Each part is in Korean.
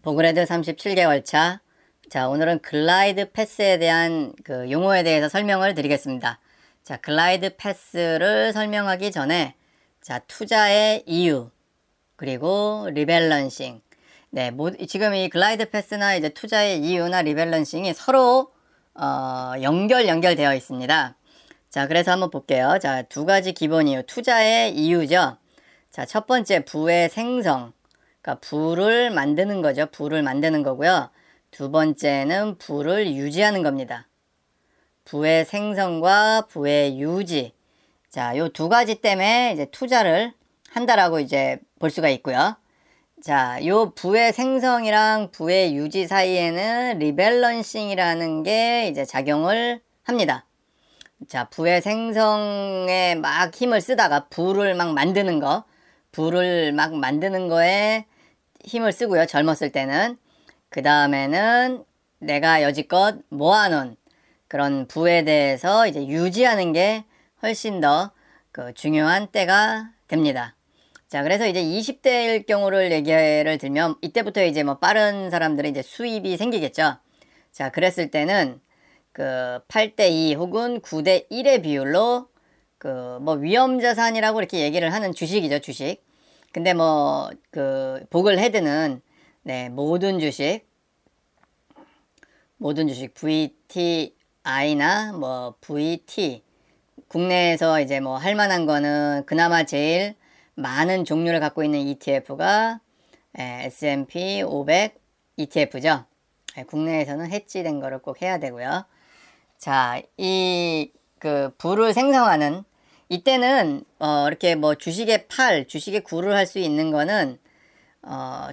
보그레드 37개월 차. 자, 오늘은 글라이드 패스에 대한 그 용어에 대해서 설명을 드리겠습니다. 자, 글라이드 패스를 설명하기 전에 자, 투자의 이유, 그리고 리밸런싱. 네, 지금 이 글라이드 패스나 이제 투자의 이유나 리밸런싱이 서로 연결되어 있습니다. 자, 그래서 한번 볼게요. 자, 두 가지 기본 이유. 투자의 이유죠. 자, 첫 번째 부의 생성. 그러니까 부를 만드는 거죠. 부를 만드는 거고요. 두 번째는 부를 유지하는 겁니다. 부의 생성과 부의 유지. 자, 요 두 가지 때문에 이제 투자를 한다라고 이제 볼 수가 있고요. 자, 요 부의 생성이랑 부의 유지 사이에는 리밸런싱이라는 게 이제 작용을 합니다. 자, 부의 생성에 막 힘을 쓰다가 부를 막 만드는 거에 힘을 쓰고요. 젊었을 때는. 그 다음에는 내가 여지껏 모아놓은 그런 부에 대해서 이제 유지하는 게 훨씬 더 중요한 때가 됩니다. 자, 그래서 이제 20대일 경우를 얘기를 들면 이때부터 이제 뭐 빠른 사람들은 이제 수입이 생기겠죠. 자, 그랬을 때는 8대2 혹은 9대1의 비율로 뭐 위험자산이라고 이렇게 얘기를 하는 주식이죠, 주식. 근데 뭐 보글 헤드는 네, 모든 주식 VTI나 뭐 VT 국내에서 이제 뭐 할 만한 거는 그나마 제일 많은 종류를 갖고 있는 ETF가 S&P 500 ETF죠. 국내에서는 해지된 거를 꼭 해야 되고요. 자, 부를 생성하는 이때는 이렇게 뭐 주식의 구를 할 수 있는 거는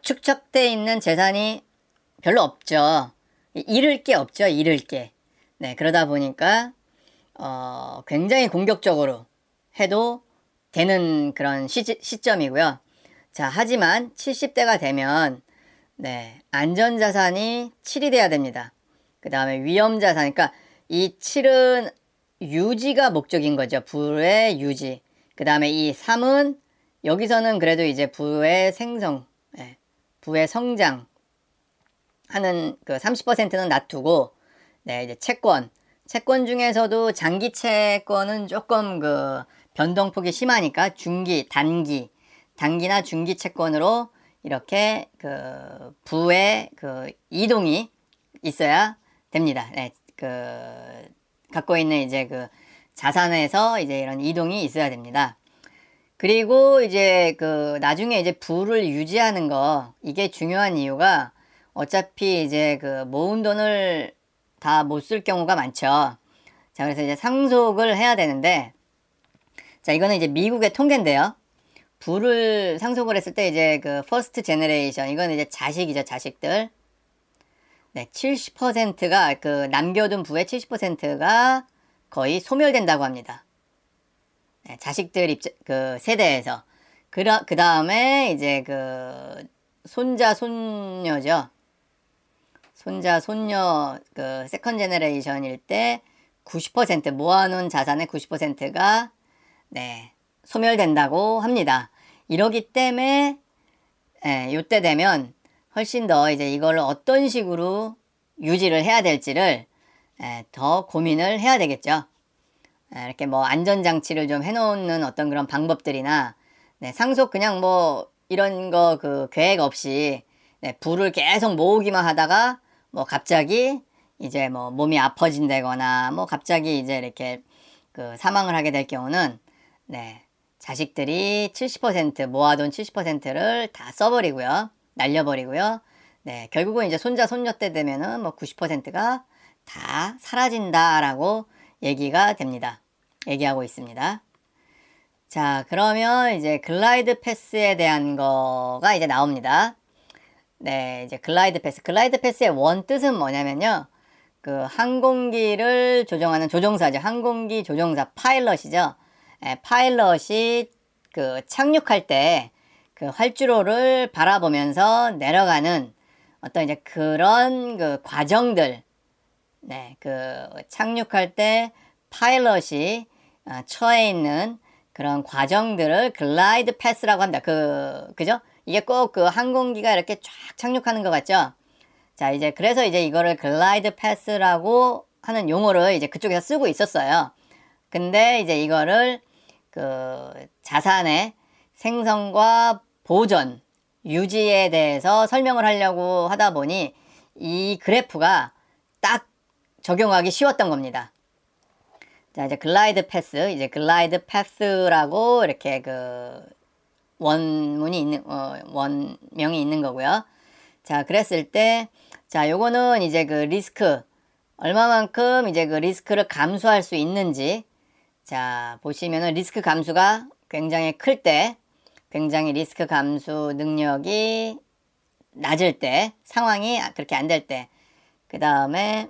축적돼 있는 재산이 별로 없죠. 잃을 게 없죠. 네, 그러다 보니까 굉장히 공격적으로 해도 되는 그런 시점이고요. 자, 하지만 70대가 되면 네, 안전자산이 7이 돼야 됩니다. 그 다음에 위험자산, 그러니까 이 7은 유지가 목적인 거죠. 부의 유지. 그 다음에 이 3은 여기서는 그래도 이제 부의 생성, 부의 성장 하는 30%는 놔두고, 네, 이제 채권 중에서도 장기 채권은 조금 변동폭이 심하니까 단기나 중기 채권으로 이렇게 부의 이동이 있어야 됩니다. 네, 갖고 있는 이제 자산에서 이제 이런 이동이 있어야 됩니다. 그리고 이제 나중에 이제 부를 유지하는 거, 이게 중요한 이유가 어차피 이제 모은 돈을 다 못 쓸 경우가 많죠. 자, 그래서 이제 상속을 해야 되는데, 자, 이거는 이제 미국의 통계인데요. 부를 상속을 했을 때 이제 퍼스트 제너레이션, 이건 이제 자식이죠, 자식들. 네, 70%가 남겨둔 부의 70%가 거의 소멸된다고 합니다. 네, 자식들 세대에서. 그 다음에 이제 손자, 손녀죠. 손자, 손녀, 세컨 제너레이션일 때 90% 모아놓은 자산의 90%가 네, 소멸된다고 합니다. 이러기 때문에 요때 되면 훨씬 더 이제 이걸 어떤 식으로 유지를 해야 될지를 더 고민을 해야 되겠죠. 이렇게 뭐 안전장치를 좀 해놓는 어떤 그런 방법들이나 네, 상속 그냥 뭐 이런 거 계획 없이 네, 부를 계속 모으기만 하다가 뭐 갑자기 이제 뭐 몸이 아파진다거나 뭐 갑자기 이제 이렇게 사망을 하게 될 경우는 네, 자식들이 70% 모아둔 70%를 다 써버리고요. 날려버리고요. 네, 결국은 이제 손자, 손녀 때 되면은 뭐 90%가 다 사라진다라고 얘기하고 있습니다. 자, 그러면 이제 글라이드 패스에 대한 거가 이제 나옵니다. 네, 이제 글라이드 패스의 원 뜻은 뭐냐면요. 항공기를 조종하는 조종사죠. 항공기 조종사, 파일럿이죠. 파일럿이 착륙할 때 활주로를 바라보면서 내려가는 어떤 이제 그런 과정들, 네, 착륙할 때 파일럿이 처해 있는 그런 과정들을 글라이드 패스라고 합니다. 그죠? 이게 꼭 그 항공기가 이렇게 쫙 착륙하는 것 같죠? 자, 이제 그래서 이제 이거를 글라이드 패스라고 하는 용어를 이제 그쪽에서 쓰고 있었어요. 근데 이제 이거를 그 자산의 생성과 보존, 유지에 대해서 설명을 하려고 하다 보니 이 그래프가 딱 적용하기 쉬웠던 겁니다. 자, 이제 글라이드 패스, 이제 글라이드 패스라고 이렇게 그 원문이 있는, 원명이 있는 거고요. 자, 그랬을 때, 자, 요거는 이제 그 리스크, 얼마만큼 이제 그 리스크를 감수할 수 있는지, 자, 보시면은 리스크 감수가 굉장히 클 때, 굉장히 리스크 감수 능력이 낮을 때, 상황이 그렇게 안 될 때, 그 다음에,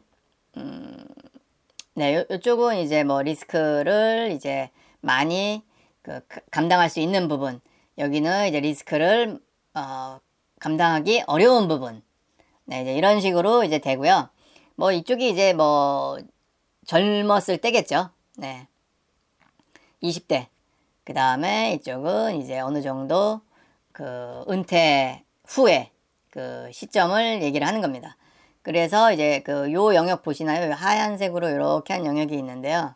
네, 요쪽은 이제 뭐 리스크를 이제 많이 감당할 수 있는 부분, 여기는 이제 리스크를 감당하기 어려운 부분, 네, 이제 이런 식으로 이제 되고요. 뭐 이쪽이 이제 뭐 젊었을 때겠죠. 네, 20대. 그 다음에 이쪽은 이제 어느 정도 그 은퇴 후에 그 시점을 얘기를 하는 겁니다. 그래서 이제 그 요 영역 보시나요? 하얀색으로 이렇게 한 영역이 있는데요.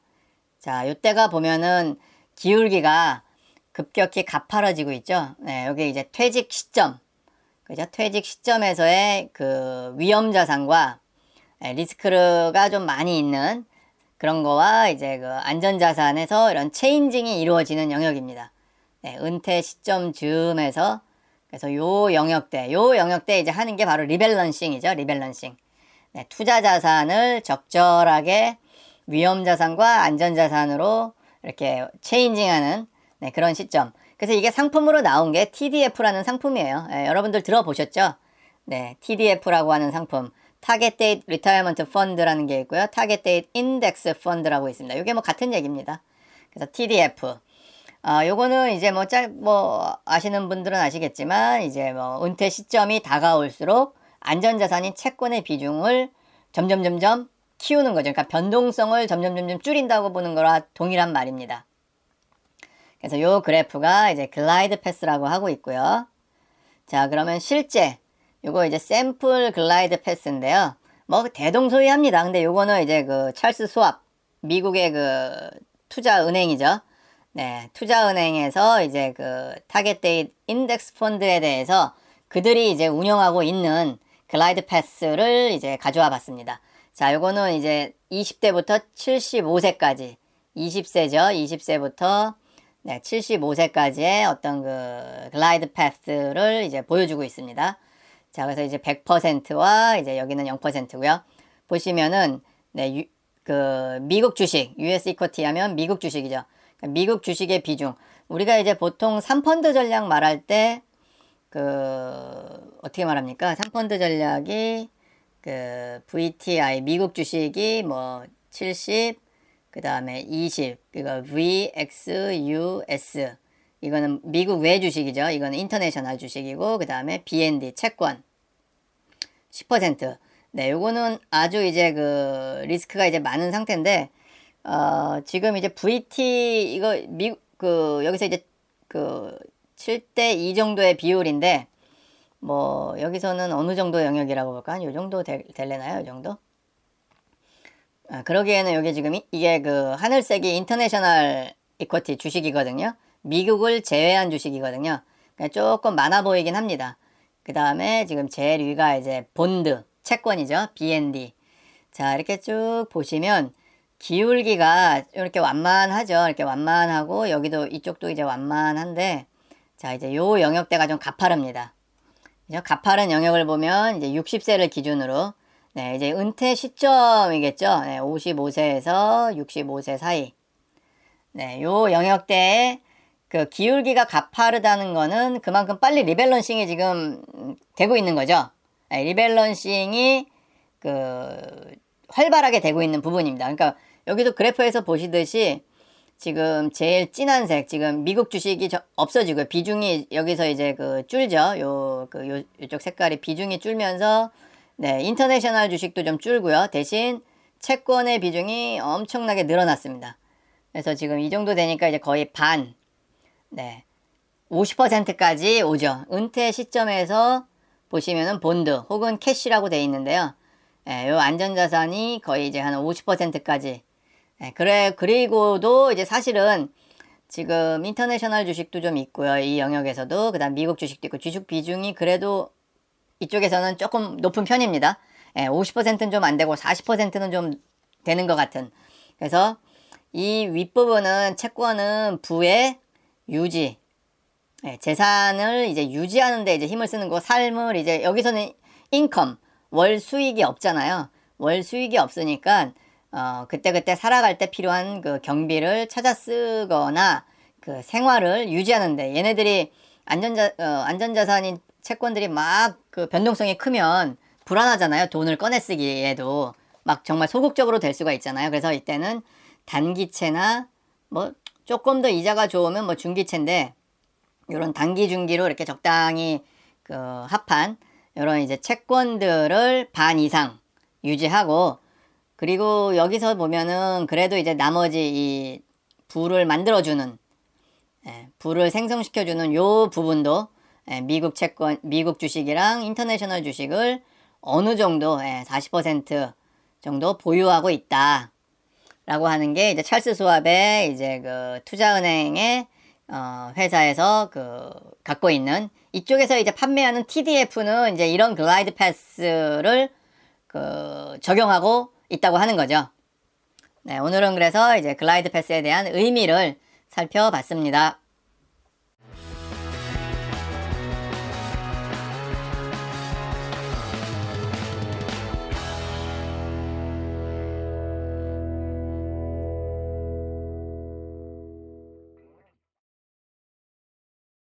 자, 요때가 보면은 기울기가 급격히 가파라지고 있죠. 네, 여기 이제 퇴직 시점, 그죠? 퇴직 시점에서의 그 위험 자산과 리스크가 좀 많이 있는 그런 거와 이제 그 안전 자산에서 이런 체인징이 이루어지는 영역입니다. 네, 은퇴 시점 즈음에서 그래서 요 영역대 이제 하는 게 바로 리밸런싱이죠. 리밸런싱. 네, 투자 자산을 적절하게 위험 자산과 안전 자산으로 이렇게 체인징하는 네, 그런 시점. 그래서 이게 상품으로 나온 게 TDF라는 상품이에요. 네, 여러분들 들어보셨죠? 네, TDF라고 하는 상품. Target Date Retirement Fund라는 게 있고요. Target Date Index Fund라고 있습니다. 이게 뭐 같은 얘기입니다. 그래서 TDF. 요거는 이제 뭐 아시는 분들은 아시겠지만, 이제 뭐 은퇴 시점이 다가올수록 안전자산인 채권의 비중을 점점 키우는 거죠. 그러니까 변동성을 점점 줄인다고 보는 거라 동일한 말입니다. 그래서 요 그래프가 이제 글라이드 패스라고 하고 있고요. 자, 그러면 실제 요거 이제 샘플 글라이드 패스인데요. 뭐 대동소이합니다. 근데 요거는 이제 그 찰스 스왑, 미국의 그 투자 은행이죠. 네, 투자 은행에서 이제 그 타겟 데이트 인덱스 펀드에 대해서 그들이 이제 운영하고 있는 글라이드 패스를 이제 가져와 봤습니다. 자, 요거는 이제 20대부터 75세까지 20세죠. 20세부터 네, 75세까지의 어떤 그 글라이드 패스를 이제 보여주고 있습니다. 자, 그래서 이제 100%와 이제 여기는 0%고요. 보시면은 네, 그 미국 주식, US 이코티 하면 미국 주식이죠. 그러니까 미국 주식의 비중. 우리가 이제 보통 3펀드 전략 말할 때 그 어떻게 말합니까? 3펀드 전략이 그 VTI 미국 주식이 뭐 70, 그다음에 20, 이거 VXUS. 이거는 미국 외 주식이죠. 이거는 인터내셔널 주식이고, 그 다음에 BND 채권 10%. 네, 요거는 아주 이제 그 리스크가 이제 많은 상태인데, 지금 이제 VT 이거 여기서 이제 그 7대 2 정도의 비율인데, 뭐 여기서는 어느 정도 영역이라고 볼까? 한 요 정도 될래나요? 요 정도? 그러기에는 여기 지금 이게 그 하늘색이 인터내셔널 이코티 주식이거든요. 미국을 제외한 주식이거든요. 그러니까 조금 많아 보이긴 합니다. 그 다음에 지금 제일 위가 이제 본드, 채권이죠. BND. 자, 이렇게 쭉 보시면 기울기가 이렇게 완만하죠. 이렇게 완만하고 여기도 이쪽도 이제 완만한데, 자, 이제 요 영역대가 좀 가파릅니다. 가파른 영역을 보면 이제 60세를 기준으로 네, 이제 은퇴 시점이겠죠. 네, 55세에서 65세 사이. 네, 요 영역대에 그 기울기가 가파르다는 거는 그만큼 빨리 리밸런싱이 지금 되고 있는 거죠. 네, 리밸런싱이 그 활발하게 되고 있는 부분입니다. 그러니까 여기도 그래프에서 보시듯이 지금 제일 진한 색, 지금 미국 주식이 없어지고 비중이 여기서 이제 그 줄죠. 요쪽 색깔이 비중이 줄면서 네, 인터내셔널 주식도 좀 줄고요. 대신 채권의 비중이 엄청나게 늘어났습니다. 그래서 지금 이 정도 되니까 이제 거의 반, 네, 50%까지 오죠. 은퇴 시점에서 보시면은 본드 혹은 캐시라고 되어 있는데요. 예, 요 안전자산이 거의 이제 한 50%까지. 예, 그리고도 이제 사실은 지금 인터내셔널 주식도 좀 있고요. 이 영역에서도. 그 다음 미국 주식도 있고 주식 비중이 그래도 이쪽에서는 조금 높은 편입니다. 예, 50%는 좀 안 되고 40%는 좀 되는 것 같은. 그래서 이 윗부분은 채권은 부의 유지, 예, 재산을 이제 유지하는데 이제 힘을 쓰는 거, 삶을 이제 여기서는 인컴, 월 수익이 없잖아요. 월 수익이 없으니까 그때그때 살아갈 때 필요한 그 경비를 찾아 쓰거나 그 생활을 유지하는데 얘네들이 안전자산인 채권들이 막 그 변동성이 크면 불안하잖아요. 돈을 꺼내 쓰기에도 막 정말 소극적으로 될 수가 있잖아요. 그래서 이때는 단기채나 뭐 조금 더 이자가 좋으면 뭐 중기채인데 이런 단기 중기로 이렇게 적당히 그 합한 이런 이제 채권들을 반 이상 유지하고 그리고 여기서 보면은 그래도 이제 나머지 이 부를 만들어주는 부를 생성시켜주는 요 부분도 미국 채권, 미국 주식이랑 인터내셔널 주식을 어느 정도 40% 정도 보유하고 있다. 라고 하는 게 이제 찰스 스왑의 이제 그 투자은행의 회사에서 그 갖고 있는 이쪽에서 이제 판매하는 TDF는 이제 이런 글라이드 패스를 그 적용하고 있다고 하는 거죠. 네, 오늘은 그래서 이제 글라이드 패스에 대한 의미를 살펴봤습니다.